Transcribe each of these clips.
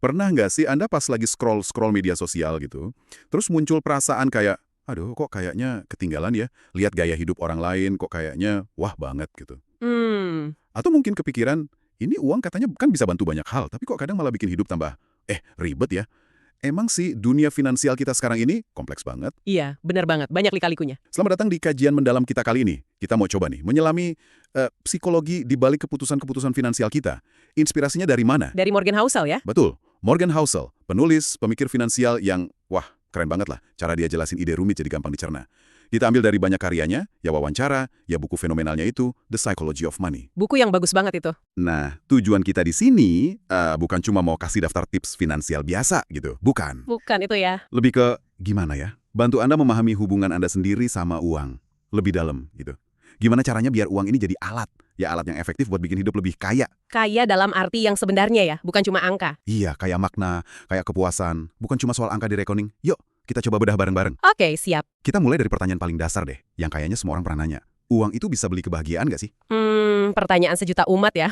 Pernah nggak sih Anda pas lagi scroll-scroll media sosial gitu, terus muncul perasaan kayak, aduh kok kayaknya ketinggalan ya, lihat gaya hidup orang lain kok kayaknya wah banget gitu. Hmm, Atau mungkin kepikiran, ini uang katanya kan bisa bantu banyak hal, tapi kok kadang malah bikin hidup tambah, ribet ya. Emang sih dunia finansial kita sekarang ini kompleks banget. iya, benar banget. Banyak lika-likunya. Selamat datang di kajian mendalam kita kali ini. Kita mau coba nih, menyelami psikologi di balik keputusan-keputusan finansial kita. Inspirasinya dari mana? Dari Morgan Housel ya? Betul, Morgan Housel, penulis, pemikir finansial yang, wah, keren banget lah. Cara dia jelasin ide rumit jadi gampang dicerna. Kita ambil dari banyak karyanya, ya wawancara, ya buku fenomenalnya itu, The Psychology of Money. Buku yang bagus banget itu. Nah, tujuan kita di sini bukan cuma mau kasih daftar tips finansial biasa gitu, bukan. Bukan itu ya. Lebih ke, gimana ya, bantu Anda memahami hubungan Anda sendiri sama uang. Lebih dalam gitu. Gimana caranya biar uang ini jadi alat, ya alat yang efektif buat bikin hidup lebih kaya. Kaya dalam arti yang sebenarnya ya, bukan cuma angka. Iya, kayak makna, kayak kepuasan, bukan cuma soal angka di rekening. Yuk, kita coba bedah bareng-bareng. Oke, siap. Kita mulai dari pertanyaan paling dasar deh, yang kayaknya semua orang pernah nanya. Uang itu bisa beli kebahagiaan nggak sih? Pertanyaan sejuta umat ya.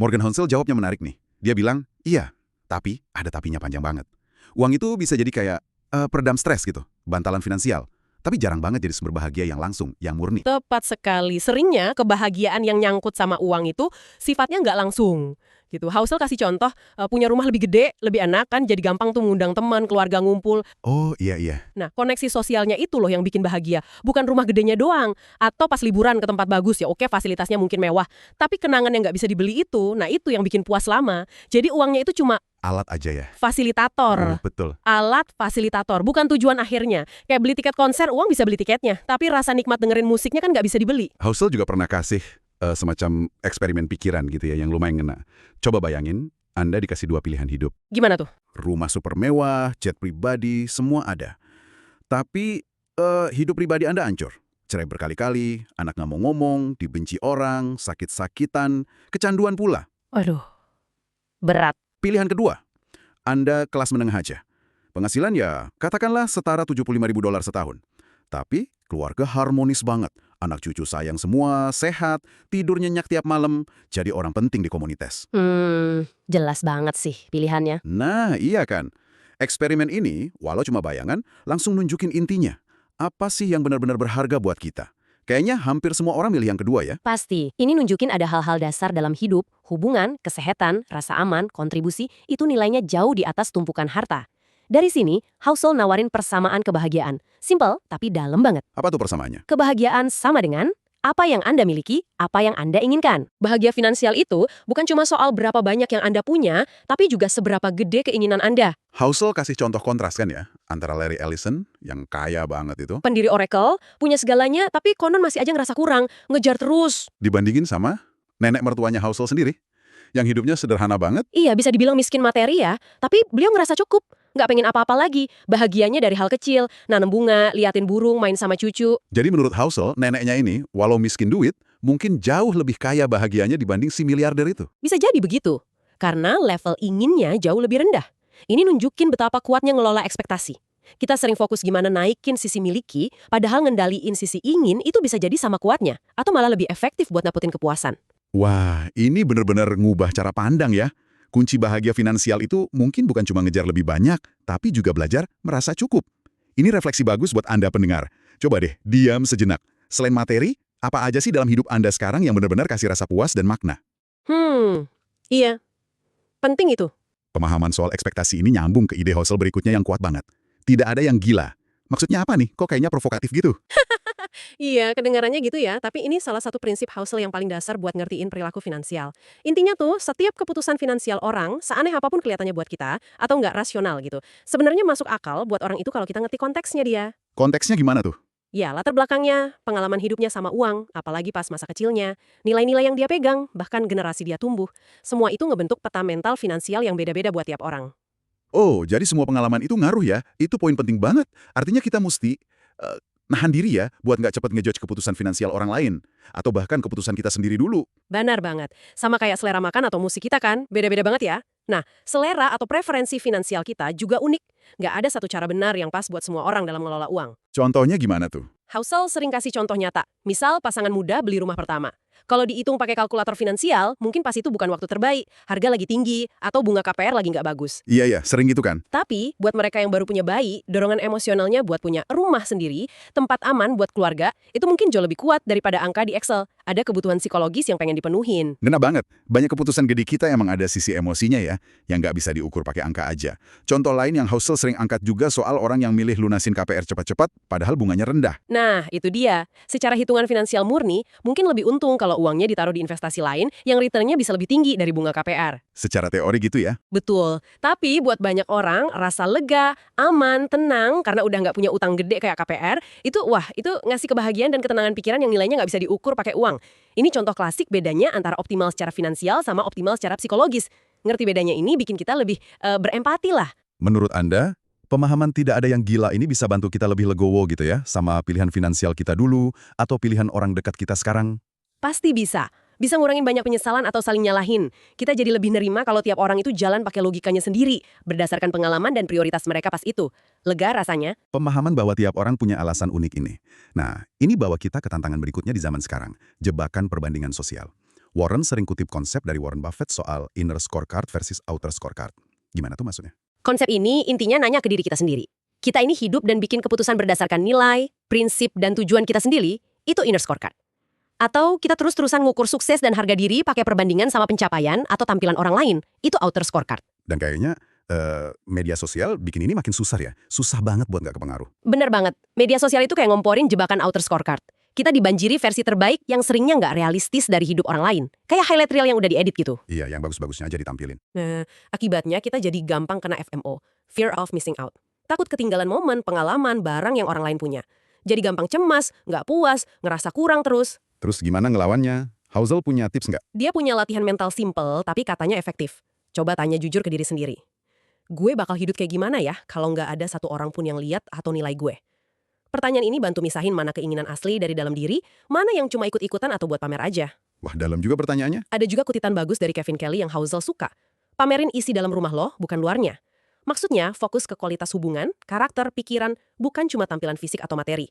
Morgan Housel jawabnya menarik nih. Dia bilang, iya, tapi ada tapinya panjang banget. Uang itu bisa jadi kayak peredam stres gitu, bantalan finansial. Tapi jarang banget jadi sumber bahagia yang langsung, yang murni. Tepat sekali. Seringnya kebahagiaan yang nyangkut sama uang itu sifatnya nggak langsung. Gitu. Housel kasih contoh, punya rumah lebih gede, lebih enak kan, jadi gampang tuh ngundang teman, keluarga ngumpul. Oh, iya, iya. Nah, koneksi sosialnya itu loh yang bikin bahagia. Bukan rumah gedenya doang. Atau pas liburan ke tempat bagus, ya oke fasilitasnya mungkin mewah. Tapi kenangan yang nggak bisa dibeli itu, nah itu yang bikin puas lama. Jadi uangnya itu cuma Alat aja ya. fasilitator. Betul. Alat fasilitator, bukan tujuan akhirnya. Kayak beli tiket konser, uang bisa beli tiketnya. Tapi rasa nikmat dengerin musiknya kan nggak bisa dibeli. Housel juga pernah kasih semacam eksperimen pikiran gitu ya, yang lumayan ngena. Coba bayangin, Anda dikasih dua pilihan hidup. Gimana tuh? Rumah super mewah, jet pribadi, semua ada. Tapi hidup pribadi Anda hancur. Cerai berkali-kali, anak nggak mau ngomong, dibenci orang, sakit-sakitan, kecanduan pula. Aduh, berat. Pilihan kedua, Anda kelas menengah aja. Penghasilan ya katakanlah setara $75.000 setahun. Tapi keluarga harmonis banget. Anak cucu sayang semua, sehat, tidur nyenyak tiap malam, jadi orang penting di komunitas. Jelas banget sih pilihannya. Nah, iya kan. Eksperimen ini, walau cuma bayangan, langsung nunjukin intinya. Apa sih yang benar-benar berharga buat kita? Kayaknya hampir semua orang milih yang kedua ya. Pasti, ini nunjukin ada hal-hal dasar dalam hidup, hubungan, kesehatan, rasa aman, kontribusi, itu nilainya jauh di atas tumpukan harta. Dari sini, Housel nawarin persamaan kebahagiaan. Simple, tapi dalam banget. Apa tuh persamaannya? Kebahagiaan sama dengan apa yang Anda miliki, apa yang Anda inginkan. Bahagia finansial itu bukan cuma soal berapa banyak yang Anda punya, tapi juga seberapa gede keinginan Anda. Housel kasih contoh kontras kan ya, antara Larry Ellison, yang kaya banget itu, Pendiri Oracle, punya segalanya, tapi konon masih aja ngerasa kurang, ngejar terus. dibandingin sama nenek mertuanya Housel sendiri, yang hidupnya sederhana banget. Iya, bisa dibilang miskin materi ya, tapi beliau ngerasa cukup. Nggak pengen apa-apa lagi, bahagianya dari hal kecil, nanam bunga, liatin burung, main sama cucu. Jadi menurut Housel, neneknya ini, walau miskin duit, mungkin jauh lebih kaya bahagianya dibanding si miliarder itu. Bisa jadi begitu, karena level inginnya jauh lebih rendah. Ini nunjukin betapa kuatnya ngelola ekspektasi. Kita sering fokus gimana naikin sisi miliki, padahal ngendaliin sisi ingin itu bisa jadi sama kuatnya, atau malah lebih efektif buat dapetin kepuasan. Wah, ini benar-benar ngubah cara pandang ya. Kunci bahagia finansial itu mungkin bukan cuma ngejar lebih banyak, tapi juga belajar merasa cukup. Ini refleksi bagus buat Anda pendengar. Coba deh, diam sejenak. Selain materi, apa aja sih dalam hidup Anda sekarang yang benar-benar kasih rasa puas dan makna? Iya, penting itu. Pemahaman soal ekspektasi ini nyambung ke ide Housel berikutnya yang kuat banget. Tidak ada yang gila. Maksudnya apa nih? Kok kayaknya provokatif gitu? Iya, kedengarannya gitu ya, tapi ini salah satu prinsip Housel yang paling dasar buat ngertiin perilaku finansial. Intinya tuh, setiap keputusan finansial orang, seaneh apapun kelihatannya buat kita, atau nggak rasional gitu, sebenarnya masuk akal buat orang itu kalau kita ngerti konteksnya dia. Konteksnya gimana tuh? Ya, latar belakangnya, pengalaman hidupnya sama uang, apalagi pas masa kecilnya, nilai-nilai yang dia pegang, bahkan generasi dia tumbuh. Semua itu ngebentuk peta mental finansial yang beda-beda buat tiap orang. Oh, jadi semua pengalaman itu ngaruh ya? Itu poin penting banget. Artinya kita mesti nahan diri ya buat nggak cepat ngejudge keputusan finansial orang lain. Atau bahkan keputusan kita sendiri dulu. Benar banget. Sama kayak selera makan atau musik kita kan, beda-beda banget ya. Nah, selera atau preferensi finansial kita juga unik. Nggak ada satu cara benar yang pas buat semua orang dalam mengelola uang. Contohnya gimana tuh? Housel sering kasih contoh nyata. Misal pasangan muda beli rumah pertama. Kalau dihitung pakai kalkulator finansial, mungkin pas itu bukan waktu terbaik, harga lagi tinggi, atau bunga KPR lagi nggak bagus. Iya, sering gitu kan? Tapi, buat mereka yang baru punya bayi, dorongan emosionalnya buat punya rumah sendiri, tempat aman buat keluarga, itu mungkin jauh lebih kuat daripada angka di Excel. Ada kebutuhan psikologis yang pengen dipenuhin. Ngena banget. Banyak keputusan gede kita emang ada sisi emosinya ya, yang nggak bisa diukur pakai angka aja. Contoh lain yang Housel sering angkat juga soal orang yang milih lunasin KPR cepat-cepat, padahal bunganya rendah. Nah, itu dia. Secara hitungan finansial murni, mungkin lebih untung kalau uangnya ditaruh di investasi lain yang returnnya bisa lebih tinggi dari bunga KPR. Secara teori gitu ya. Betul. Tapi buat banyak orang, rasa lega, aman, tenang, karena udah nggak punya utang gede kayak KPR, itu ngasih kebahagiaan dan ketenangan pikiran yang nilainya nggak bisa diukur pakai uang. Ini contoh klasik bedanya antara optimal secara finansial sama optimal secara psikologis. Ngerti bedanya ini bikin kita lebih berempati lah. Menurut Anda, pemahaman tidak ada yang gila ini bisa bantu kita lebih legowo gitu ya, sama pilihan finansial kita dulu, atau pilihan orang dekat kita sekarang? Pasti bisa. Bisa ngurangin banyak penyesalan atau saling nyalahin. Kita jadi lebih nerima kalau tiap orang itu jalan pakai logikanya sendiri, berdasarkan pengalaman dan prioritas mereka pas itu. Lega rasanya. Pemahaman bahwa tiap orang punya alasan unik ini. Nah, ini bawa kita ke tantangan berikutnya di zaman sekarang, jebakan perbandingan sosial. Warren sering kutip konsep dari Warren Buffett soal inner scorecard versus outer scorecard. Gimana tuh maksudnya? Konsep ini intinya nanya ke diri kita sendiri. Kita ini hidup dan bikin keputusan berdasarkan nilai, prinsip, dan tujuan kita sendiri, itu inner scorecard. Atau kita terus-terusan ngukur sukses dan harga diri pakai perbandingan sama pencapaian atau tampilan orang lain, itu outer scorecard. Dan kayaknya media sosial bikin ini makin susah ya. Susah banget buat nggak kepengaruh. Bener banget, media sosial itu kayak ngomporin jebakan outer scorecard. Kita dibanjiri versi terbaik yang seringnya nggak realistis dari hidup orang lain. Kayak highlight reel yang udah diedit gitu. Iya, yang bagus-bagusnya aja ditampilin. Nah, akibatnya kita jadi gampang kena FMO, fear of missing out. Takut ketinggalan momen, pengalaman, barang yang orang lain punya. Jadi gampang cemas, nggak puas, ngerasa kurang terus. Terus gimana ngelawannya? Housel punya tips nggak? Dia punya latihan mental simple, tapi katanya efektif. Coba tanya jujur ke diri sendiri. Gue bakal hidup kayak gimana ya kalau nggak ada satu orang pun yang lihat atau nilai gue? Pertanyaan ini bantu misahin mana keinginan asli dari dalam diri, mana yang cuma ikut-ikutan atau buat pamer aja. Wah, dalam juga pertanyaannya. Ada juga kutipan bagus dari Kevin Kelly yang Housel suka. Pamerin isi dalam rumah lo, bukan luarnya. Maksudnya, fokus ke kualitas hubungan, karakter, pikiran, bukan cuma tampilan fisik atau materi.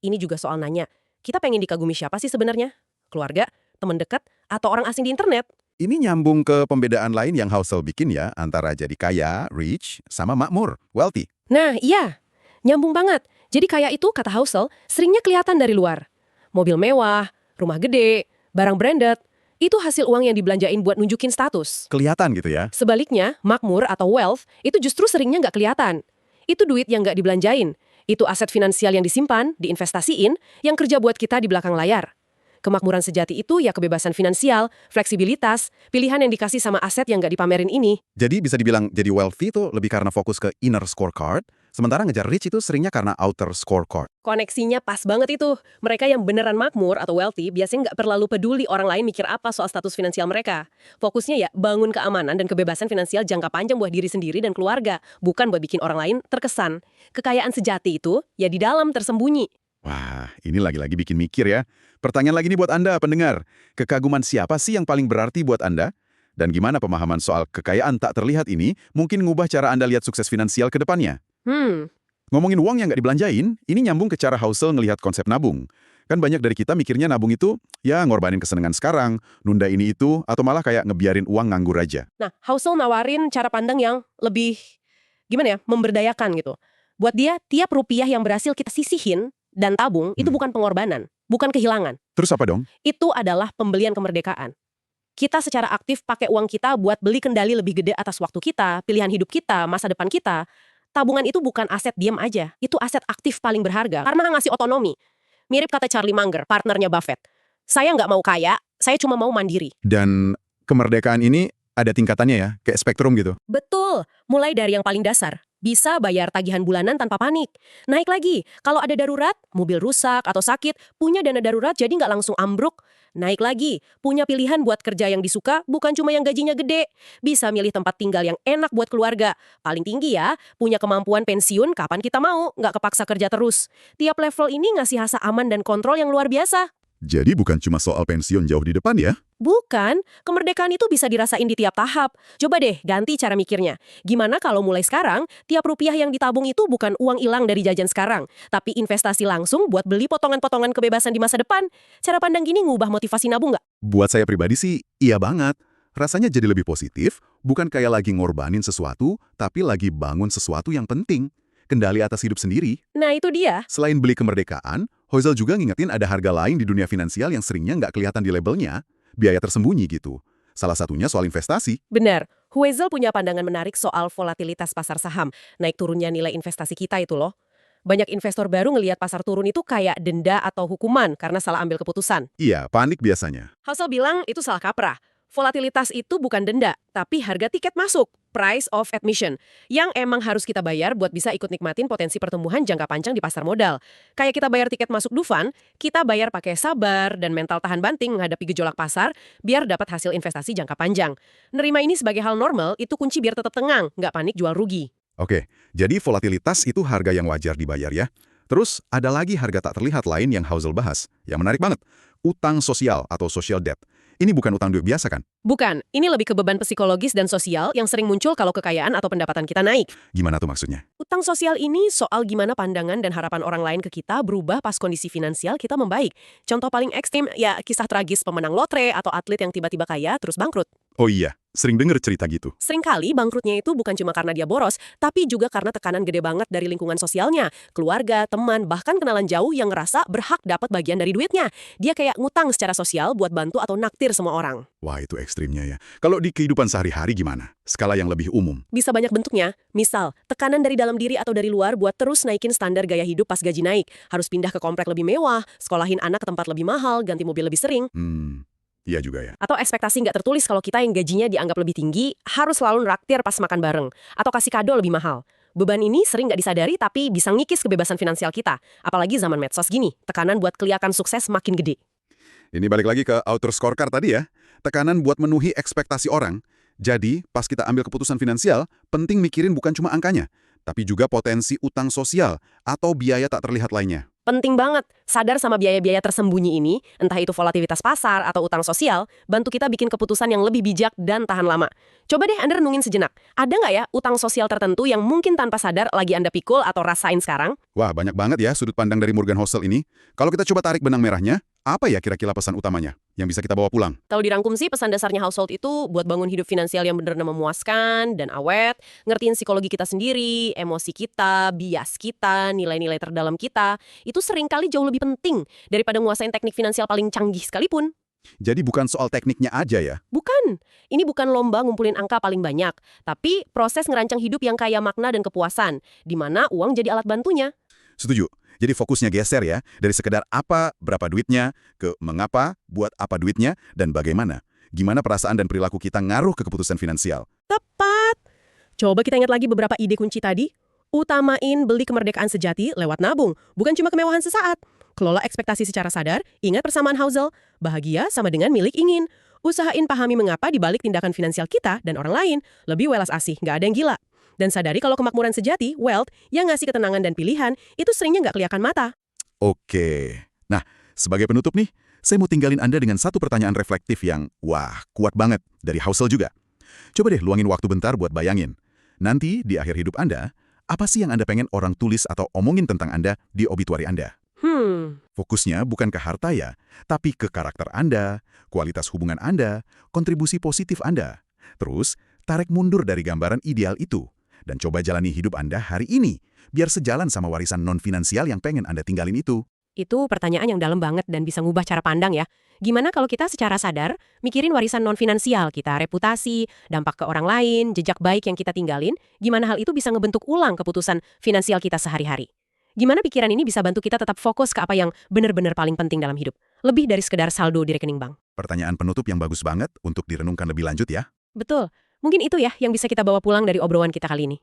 Ini juga soal nanya, kita pengen dikagumi siapa sih sebenarnya? Keluarga, teman dekat, atau orang asing di internet? Ini nyambung ke pembedaan lain yang Housel bikin ya, antara jadi kaya, rich, sama makmur, wealthy. Nah, iya. Nyambung banget. Jadi kaya itu, kata Housel, seringnya kelihatan dari luar. Mobil mewah, rumah gede, barang branded, itu hasil uang yang dibelanjain buat nunjukin status. Kelihatan gitu ya. Sebaliknya, makmur atau wealth, itu justru seringnya nggak kelihatan. Itu duit yang nggak dibelanjain. Itu aset finansial yang disimpan, diinvestasiin, yang kerja buat kita di belakang layar. Kemakmuran sejati itu ya kebebasan finansial, fleksibilitas, pilihan yang dikasih sama aset yang nggak dipamerin ini. Jadi bisa dibilang jadi wealthy itu lebih karena fokus ke inner scorecard, sementara ngejar rich itu seringnya karena outer scorecard. Koneksinya pas banget itu. Mereka yang beneran makmur atau wealthy biasanya nggak terlalu peduli orang lain mikir apa soal status finansial mereka. Fokusnya ya bangun keamanan dan kebebasan finansial jangka panjang buat diri sendiri dan keluarga, bukan buat bikin orang lain terkesan. Kekayaan sejati itu ya di dalam tersembunyi. Wah, ini lagi-lagi bikin mikir ya. Pertanyaan lagi nih buat Anda, pendengar. Kekaguman siapa sih yang paling berarti buat Anda? Dan gimana pemahaman soal kekayaan tak terlihat ini mungkin ngubah cara Anda lihat sukses finansial ke depannya? Ngomongin uang yang nggak dibelanjain, ini nyambung ke cara Housel ngelihat konsep nabung. Kan banyak dari kita mikirnya nabung itu, ya ngorbanin kesenangan sekarang, nunda ini itu, atau malah kayak ngebiarin uang nganggur aja. Nah, Housel nawarin cara pandang yang lebih, memberdayakan gitu. Buat dia, tiap rupiah yang berhasil kita sisihin dan tabung, itu bukan pengorbanan, bukan kehilangan. Terus apa dong? Itu adalah pembelian kemerdekaan. Kita secara aktif pakai uang kita buat beli kendali lebih gede atas waktu kita, pilihan hidup kita, masa depan kita. Tabungan itu bukan aset diam aja, itu aset aktif paling berharga karena ngasih otonomi. Mirip kata Charlie Munger, partnernya Buffett. Saya nggak mau kaya, saya cuma mau mandiri. Dan kemerdekaan ini ada tingkatannya ya, kayak spektrum gitu. Betul, mulai dari yang paling dasar. Bisa bayar tagihan bulanan tanpa panik. Naik lagi, kalau ada darurat, mobil rusak atau sakit, punya dana darurat jadi nggak langsung ambruk. Naik lagi, punya pilihan buat kerja yang disuka, bukan cuma yang gajinya gede. Bisa milih tempat tinggal yang enak buat keluarga. Paling tinggi ya, punya kemampuan pensiun kapan kita mau, nggak kepaksa kerja terus. Tiap level ini ngasih rasa aman dan kontrol yang luar biasa. Jadi bukan cuma soal pensiun jauh di depan ya? Bukan, kemerdekaan itu bisa dirasain di tiap tahap. Coba deh ganti cara mikirnya. Gimana kalau mulai sekarang, tiap rupiah yang ditabung itu bukan uang hilang dari jajan sekarang, tapi investasi langsung buat beli potongan-potongan kebebasan di masa depan. Cara pandang gini ngubah motivasi nabung nggak? Buat saya pribadi sih, iya banget. Rasanya jadi lebih positif, bukan kayak lagi ngorbanin sesuatu, tapi lagi bangun sesuatu yang penting. Kendali atas hidup sendiri. Nah, itu dia. Selain beli kemerdekaan, Hozel juga ngingetin ada harga lain di dunia finansial yang seringnya nggak kelihatan di labelnya, biaya tersembunyi gitu. Salah satunya soal investasi. Benar. Huizel punya pandangan menarik soal volatilitas pasar saham, naik turunnya nilai investasi kita itu loh. Banyak investor baru ngelihat pasar turun itu kayak denda atau hukuman karena salah ambil keputusan. Iya, panik biasanya. Hassel bilang itu salah kaprah. Volatilitas itu bukan denda, tapi harga tiket masuk, price of admission, yang emang harus kita bayar buat bisa ikut nikmatin potensi pertumbuhan jangka panjang di pasar modal. Kayak kita bayar tiket masuk Dufan, kita bayar pakai sabar dan mental tahan banting menghadapi gejolak pasar, biar dapat hasil investasi jangka panjang. Nerima ini sebagai hal normal, itu kunci biar tetap tenang, nggak panik jual rugi. Oke, jadi volatilitas itu harga yang wajar dibayar ya. Terus ada lagi harga tak terlihat lain yang Hozel bahas, yang menarik banget. Utang sosial atau social debt. Ini bukan utang duit biasa kan? Bukan, ini lebih ke beban psikologis dan sosial yang sering muncul kalau kekayaan atau pendapatan kita naik. Gimana tuh maksudnya? Utang sosial ini soal gimana pandangan dan harapan orang lain ke kita berubah pas kondisi finansial kita membaik. Contoh paling ekstrim, ya kisah tragis pemenang lotre atau atlet yang tiba-tiba kaya terus bangkrut. Oh iya, sering denger cerita gitu. Seringkali bangkrutnya itu bukan cuma karena dia boros, tapi juga karena tekanan gede banget dari lingkungan sosialnya, keluarga, teman, bahkan kenalan jauh yang ngerasa berhak dapat bagian dari duitnya. Dia kayak ngutang secara sosial buat bantu atau naktir semua orang. Wah, itu ekstrimnya ya. Kalau di kehidupan sehari-hari gimana? Skala yang lebih umum. Bisa banyak bentuknya. Misal, tekanan dari dalam diri atau dari luar buat terus naikin standar gaya hidup pas gaji naik. Harus pindah ke komplek lebih mewah, sekolahin anak ke tempat lebih mahal, ganti mobil lebih sering. Iya juga ya. Atau ekspektasi nggak tertulis kalau kita yang gajinya dianggap lebih tinggi, harus selalu nraktir pas makan bareng. Atau kasih kado lebih mahal. Beban ini sering nggak disadari tapi bisa ngikis kebebasan finansial kita. Apalagi zaman medsos gini, tekanan buat kelihatan sukses makin gede. Ini balik lagi ke outer scorecard tadi ya. Tekanan buat memenuhi ekspektasi orang. Jadi, pas kita ambil keputusan finansial, penting mikirin bukan cuma angkanya, tapi juga potensi utang sosial atau biaya tak terlihat lainnya. Penting banget, sadar sama biaya-biaya tersembunyi ini, entah itu volatilitas pasar atau utang sosial, bantu kita bikin keputusan yang lebih bijak dan tahan lama. Coba deh Anda renungin sejenak, ada nggak ya utang sosial tertentu yang mungkin tanpa sadar lagi Anda pikul atau rasain sekarang? Wah, banyak banget ya sudut pandang dari Morgan Housel ini. Kalau kita coba tarik benang merahnya, apa ya kira-kira pesan utamanya yang bisa kita bawa pulang? Kalau dirangkum sih, pesan dasarnya household itu buat bangun hidup finansial yang benar-benar memuaskan dan awet, ngertiin psikologi kita sendiri, emosi kita, bias kita, nilai-nilai terdalam kita, itu seringkali jauh lebih penting daripada nguasain teknik finansial paling canggih sekalipun. Jadi bukan soal tekniknya aja ya. Bukan. Ini bukan lomba ngumpulin angka paling banyak, tapi proses ngerancang hidup yang kaya makna dan kepuasan, di mana uang jadi alat bantunya. Setuju. Jadi fokusnya geser ya, dari sekedar apa, berapa duitnya, ke mengapa, buat apa duitnya, dan bagaimana. Gimana perasaan dan perilaku kita ngaruh ke keputusan finansial. Tepat. Coba kita ingat lagi beberapa ide kunci tadi. Utamain beli kemerdekaan sejati lewat nabung, bukan cuma kemewahan sesaat. Kelola ekspektasi secara sadar, ingat persamaan Housel, bahagia sama dengan milik ingin. Usahain pahami mengapa dibalik tindakan finansial kita dan orang lain, lebih welas asih, nggak ada yang gila. Dan sadari kalau kemakmuran sejati, wealth, yang ngasih ketenangan dan pilihan, itu seringnya nggak kelihatan mata. Oke. Nah, sebagai penutup nih, saya mau tinggalin Anda dengan satu pertanyaan reflektif yang, wah, kuat banget dari Housel juga. Coba deh luangin waktu bentar buat bayangin. Nanti di akhir hidup Anda, apa sih yang Anda pengen orang tulis atau omongin tentang Anda di obituari Anda? Fokusnya bukan ke harta ya, tapi ke karakter Anda, kualitas hubungan Anda, kontribusi positif Anda. Terus, tarik mundur dari gambaran ideal itu, dan coba jalani hidup Anda hari ini, biar sejalan sama warisan non-finansial yang pengen Anda tinggalin itu. Itu pertanyaan yang dalam banget dan bisa ngubah cara pandang ya. Gimana kalau kita secara sadar mikirin warisan non-finansial kita, reputasi, dampak ke orang lain, jejak baik yang kita tinggalin, gimana hal itu bisa ngebentuk ulang keputusan finansial kita sehari-hari? Gimana pikiran ini bisa bantu kita tetap fokus ke apa yang benar-benar paling penting dalam hidup? Lebih dari sekedar saldo di rekening bank. Pertanyaan penutup yang bagus banget untuk direnungkan lebih lanjut ya. Betul. Mungkin itu ya yang bisa kita bawa pulang dari obrolan kita kali ini.